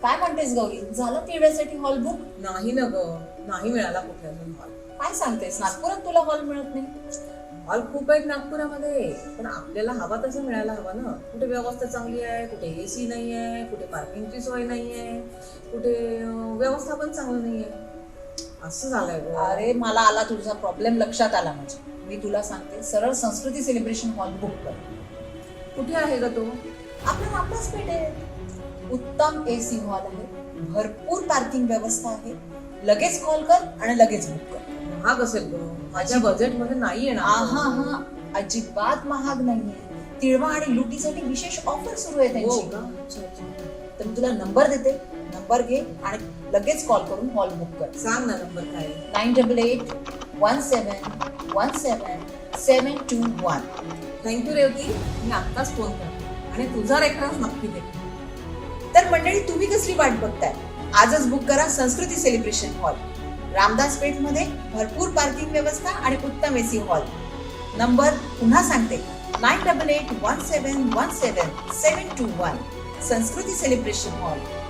काय म्हणतेस गौरी, झालं तिळवेसाठी हॉल बुक? नाही ना ग, नाही मिळाला कुठे अजून हॉल. काय सांगतेस, नागपुरात तुला हॉल मिळत नाही? हॉल खूप आहेत नागपुरामध्ये, पण आपल्याला हवा तसं मिळायला हवा ना. कुठे व्यवस्था चांगली आहे, कुठे एसी नाही आहे, कुठे पार्किंगची सोय नाही आहे, कुठे व्यवस्थापन चांगलं नाही आहे. असं झालंय ग. अरे मला आला तुझा प्रॉब्लेम लक्षात आला माझ्या. मी तुला सांगते, सरळ संस्कृती सेलिब्रेशन हॉल बुक कर. कुठे आहे ग तो? आपला रामदास पेठ आहे. उत्तम एसी हॉल आहे, भरपूर पार्किंग व्यवस्था आहे. लगेच कॉल कर आणि लगेच बुक कर. महाग असेल ग, माझ्या बजेट मध्ये नाही येणार. हा हा, अजिबात महाग नाहीये. तिळवा आणि लुटीसाठी विशेष ऑफर सुरू आहे हो त्यांची. का? अच्छा अच्छा. तर मी तुला नंबर देते, नंबर घे आणि लगेच कॉल करून हॉल बुक कर. सांग ना नंबर काय आहे? 9881717721. थँक्यू रेवती, मी आत्ताच फोन करते आणि तुझा रेफरन्स नक्की दे. तर मंडळी, तुम्ही कसली वाट बघताय? आजच बुक करा संस्कृती सेलिब्रेशन हॉल. रामदास पेठ मध्ये भरपूर पार्किंग व्यवस्था आणि उत्तम एसी हॉल. नंबर पुन्हा सांगते, 9881717721. संस्कृती सेलिब्रेशन हॉल.